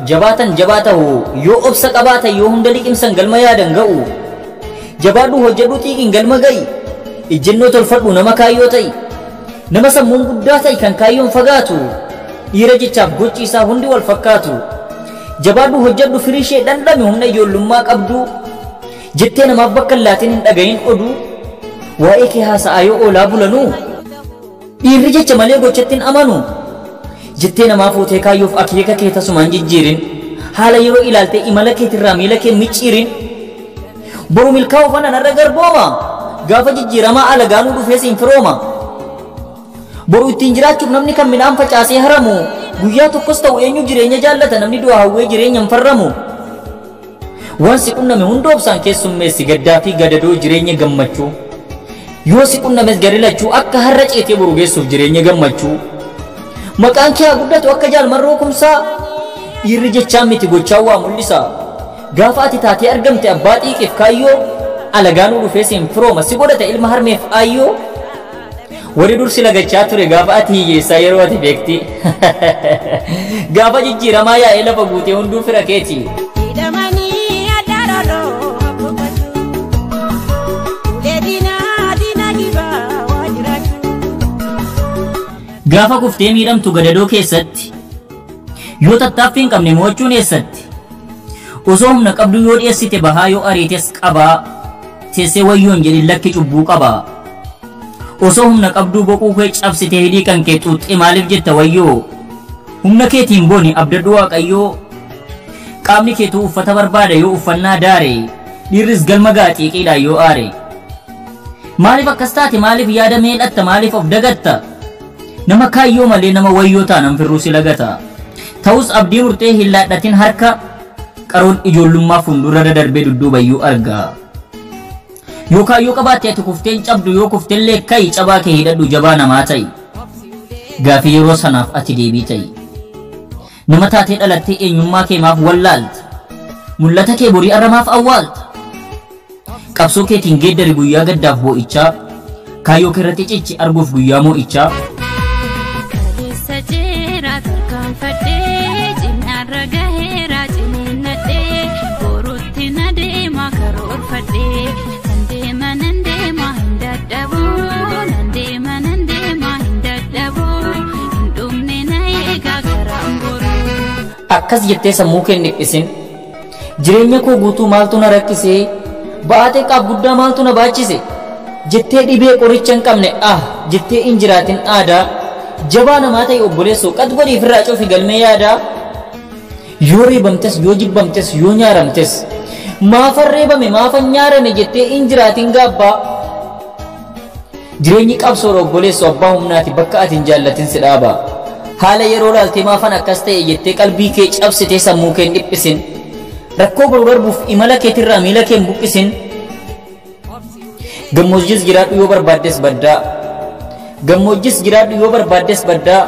jabaatan jabaatahu yoo obsa qabaata yoo hunda liqimsan galma yaadan ga'u jabaadhu hojjedhu xiiqin galma ga'i ejjennoo tolfadhu nama kaayyoo ta'i nama sammuun guddaa ta'i kan kaayyoon fagaatu dhiira jechaaf gochi isaa hundi wal fakkaatu jabaadhu hojjedhu firii ishee dhandhame humna ijoollummaa qabdu jettee namaaf bakka hin laatin hin dhagayin oduu waa'ee kee haasa'aa yoo oolaa bulanuu dhiirri jecha malee gochatti amanu jettee namaa fuutee kaayyoof akeeka kee tasumaan jijjiirin haala yeroo ilaaltee imala keetirraa miila kee micciirin boru milkaa'uu fana narra garbooma gaafa jijjiiramaa alagaanuu dhufee siin firooma boru ittiin jiraachuuf namni kan midhaan facaasee haramu guyyaa tokkos ta'u eenyu jireenya jaallata namni du'aa hawwee jireenya hin farramu waan si qunname hunda obsaan keessummeessi gaddaa fi gadadoo jireenya gammachuu yoo si qunnames gadi lachuu akka har'a ceetee boru geessuuf jireenya gammachuu maqaan kee haa guddatu akka jaalmarroo kumsaa dhiirri jechaan miti gochaan waa mul'isa gaafa ati taatee argamte abbaa xiiqeef kaayyoo alagaanuu dhufee siin firooma si godhata ilma harmeef aayyoo warri dursi lagachaa ture gaafa ati hiyyeessaa yeroo ati beekti gaafa jijjiiramaa yaa'ee lafa guutee hunduu fira keeti gaafa kuftee miidhamtu gadadoo keessatti yoo tattaaffii hin qabne mo'achuun eessatti osoo humna qabdu yoo dhiyeessite bahaa yoo ariites qabaa teessee wayyoon jedhin lakki cubbuu qabaa osoo humna qabduu boquu kee cabsite hidhii kan kee xuuxxe maaliif jetta wayyoo humna keetiin booni abdadhu waaqayyoo qaamni keetuu uffata barbaada yoo uffannaa daare dhiirris galma gaaxiiqiidhaan yoo aare maaliif akkas taate maaliif yaada meedhatta maaliif of dagatta nama kaayyoo malee nama wayyoo taanan firruu si lagata ta'us abdii murtee hin laadhatin harka qaroon ijoollummaa fuuldura darbee dudduubayyuu arga yoo kaayyoo qabaatte ati kufteen cabdu yoo kuftellee ka'i cabaa kee hidhadhu jabaa namaa ta'i gaafii yeroo sanaaf ati deebii ta'i nama taatee dhalattee eenyummaa kee maaf wallaalta mul'ata kee borii arramaaf awwaalta qabsoo keetiin geeddari guyyaa gaddaaf boo'ichaa kaayyoo keerratti cichi arguuf guyyaa moo'ichaa akkas jettee sammuu kee dhiphisin jireenya koo guutuu maaltu na rakkisee ba'aatee qaaf guddaa maaltu na baachise jettee dhibee qoricha hin qabne jettee hin jiraatin aadaa jabaa namaa ta'e obboleessoo qad godhiif irraa cufi galmee yaadaa yoo reebamtes yoo jibbamtes yoo nyaaramtes maafan reebame maafan nyaarame jettee hin jiraatin gaabbaa jireenyi qabsoodha obboleessoo abbaa humnaati bakka ati hin jaallatin si dhaaba haala yeroo laaltee maafan akkas ta'e jettee qalbii kee cabsitee sammuu kee dhiphisin rakkoo boru darbuuf imala keetirraa miila kee buqqisin gammoojjis jiraadhu yoo barbaaddes baddaa gammoojjis jiraadhu yoo barbaaddes baddaa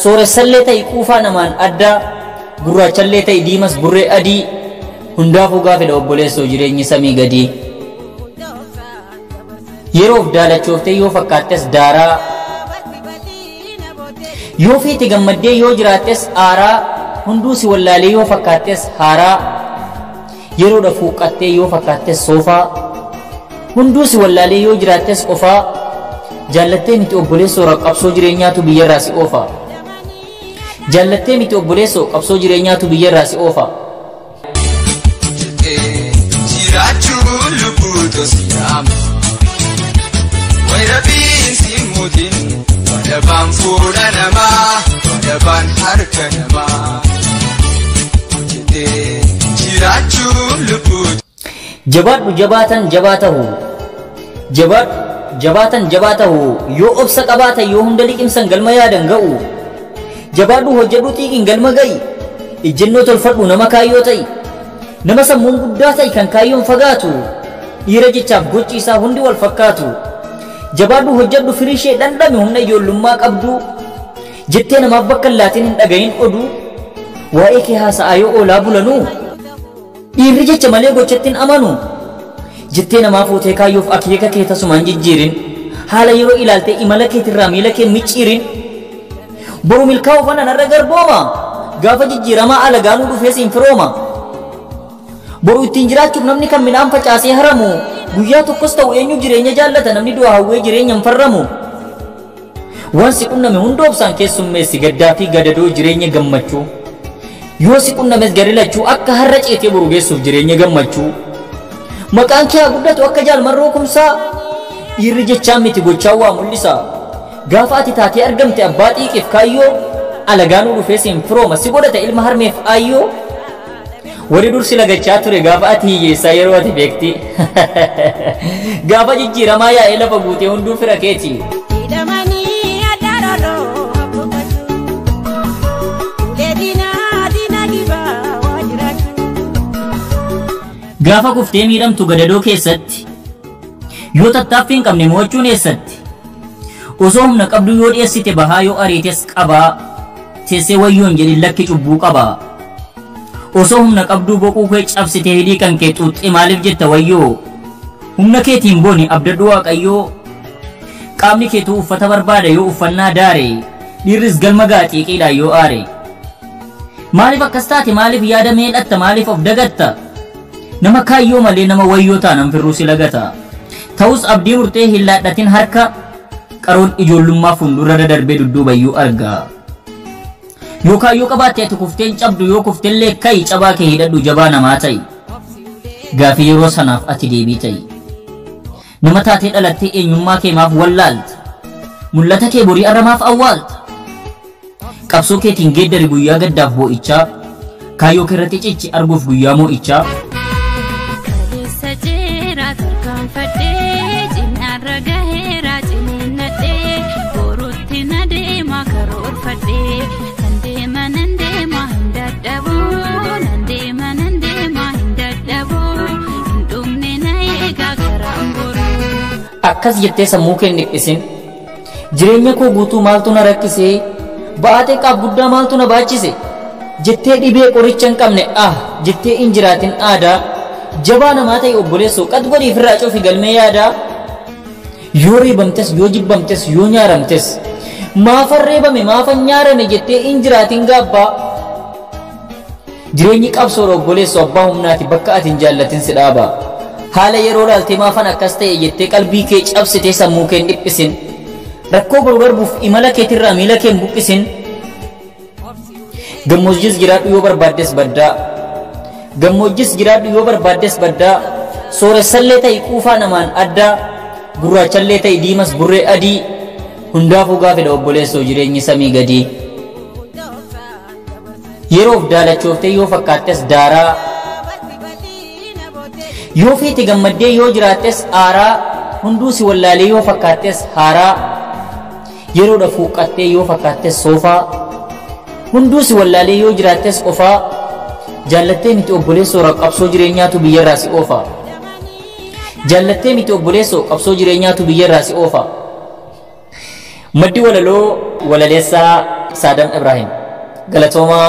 sooressallee ta'e quufaa namaan addaa gurraachallee ta'e diimas burree adii hundaafuu gaafedha obboleessoo jireenyi samii gadii yeroof daalachooftee yoo fakkaattes daaraa yoo feete gammaddee yoo jiraattes aaraa hunduu si wallaalee yoo fakkaattes haaraa yeroodha fuuqqattee yoo fakkaattes soofaa hunduu si wallaalee yoo jiraattes qofaa jaallattee miti obboleessoo qabsoo jireenyaatu biyyarraa si oofa jaallattee miti obboleessoo qabsoo jireenyaatu biyyarraa si oofa jiraachuu lubbuutu si yaama wayrabiin si mutin wadabaan fuula namaa wadabaan harka namaa jiraachuu lubbuutu jabaadhu jabaatan jabaatahu jabaatan jabaatahu yoo obsa qabaata yoo hunda liqimsan galma yaadan ga'u jabaadhu hojjedhu xiiqin galma ga'i ejjennoo tolfadhu nama kaayyoo ta'i nama sammuun guddaa ta'i kan kaayyoon fagaatu dhiira jechaaf gochi isaa hundi wal fakkaatu jabaadhu hojjedhu firii ishee dhandhame humna ijoollummaa qabdu jettee namaaf bakka hin laatin hin dhagayin oduu waa'ee kee haasa'aa yoo oolaa bulanuu dhiirri jecha malee gochatti amanu jettee namaa fuutee kaayyoof akeeka kee tasumaan jijjiirin haala yeroo ilaaltee imala keetirraa miila kee micciirin boru milkaa'uu fana narra garbooma gaafa jijjiiramaa alagaanuu dhufee siin firooma. Boru ittiin jiraachuuf namni kan midhaan facaasee haramu guyyaa tokkos ta'u eenyu jireenya jaallata namni du'a hawwee jireenya hin farramu. Waan si qunname hundoobsaan keessummeessi gaddaa fi gadadoo jireenya gammachuu. Yoo si qunnames gadi lachuu akka har'a ceetee boru geessuuf jireenya gammachuu. Maqaan kee haa guddatu akka jaalmarroo kumsaa. Dhiirri jechaan miti gochaan waa mul'isa. Gaafa ati taatee argamte abbaa xiiqeef kaayyoo alagaanuu dhufee siin firooma si godhata ilma harmeef aayyoo. Warri dursi lagachaa ture gaafa ati hiyyeessaa yeroo ati beekti. Gaafa jijjiiramaa yaa'ee lafa guutee hunduu fira keeti. Gaafa kuftee miidhamtu gadadoo keessatti yoo tattaaffii hin qabne mo'achuun eessatti. Osoo humna qabdu yoo dhiyeessite bahaa yoo ariites qabaa teessee wayyoon jedhin lakki cubbuu qabaa. Osoo humna qabduu boquu kee cabsite hidhii kan kee xuuxxee maaliif jetta wayyoo. Humna keetiin booni abdadhu waaqayyoo. Qaamni keetuu uffata barbaada yoo uffannaa daare dhiirris galma gaaxiiqiidha yoo aare. Maaliif akkas taate maaliif yaada meedhatta maaliif of dagatta. Nama kaayyoo malee nama wayyoo taanan firruu si lagata. Ta'us abdii murtee hin laadhatin harka qaroon ijoollummaa fuuldura darbee dudduubayyuu arga. Yoo kaayyoo qabaatte ati kufteen cabdu yoo kufteellee ka'i cabaa kee hidhadhu jabaa namaa ta'i. Gaafii yeroo sanaaf ati deebii ta'i. Nama taatee dhalattee eenyummaa kee maaf wallaalta. Mul'ata kee borii arramaaf awwaalta. Qabsoo keetiin geeddari guyyaa gaddaaf boo'ichaa. Kaayyoo keerratti cichi arguuf guyyaa moo'ichaa. Akkas jettee sammuu kee hin dhiphisin. Jireenya koo guutuu maaltu na rakkisee baatee qaaf guddaa maaltu na baachise jettee dhibee qoricha hin qabne jettee hin jiraatin aadaa jabaa namaa ta'e obboleessoo qad godhii firraa coofi galmee yaadaa. Yoo reebamtes yoo jibbamtes yoo nyaaramtes maafan reebame maafan nyaarame jettee hin jiraatin gaabbaa. Jireenyi qabsoodha obboleessoo abbaa humnaati bakka ati hin jaallatin si dhaaba. Haala yeroo laaltee maafan akkas ta'e jettee qalbii kee cabsitee sammuu kee hin dhiphisin. Rakkoo boru darbuuf imala keetirraa miila kee hin buqqisin. Gammoojjis jiraadhu yoo barbaaddes baddaa. Gammoojjis jiraadhu yoo barbaaddes baddaa. Sooressallee ta'e quufaa namaan addaa. Gurraachallee ta'e diimas burree adii. Hundaafuu gaafedha obboleessoo jireenyi samii gadii. Yeroof daalachooftee yoo fakkaattes daaraa. Yoo feete gammaddee yoo jiraattes aaraa. Hunduu si wallaalee yoo fakkaattes haaraa. Yeroodha fuuqqattee yoo fakkaattes soofaa. Hunduu si wallaalee yoo jiraattes qofaa. Jaallattee miti obboleessoo qabsoo jireenyaatu biyyarraa si oofa. Jaallattee miti obboleessoo qabsoo jireenyaatu biyyarraa si oofa. Maddi walaloo walaleessaa Saadam Ibrahim. Galatoomaa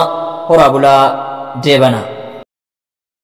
horaa bulaa deebana.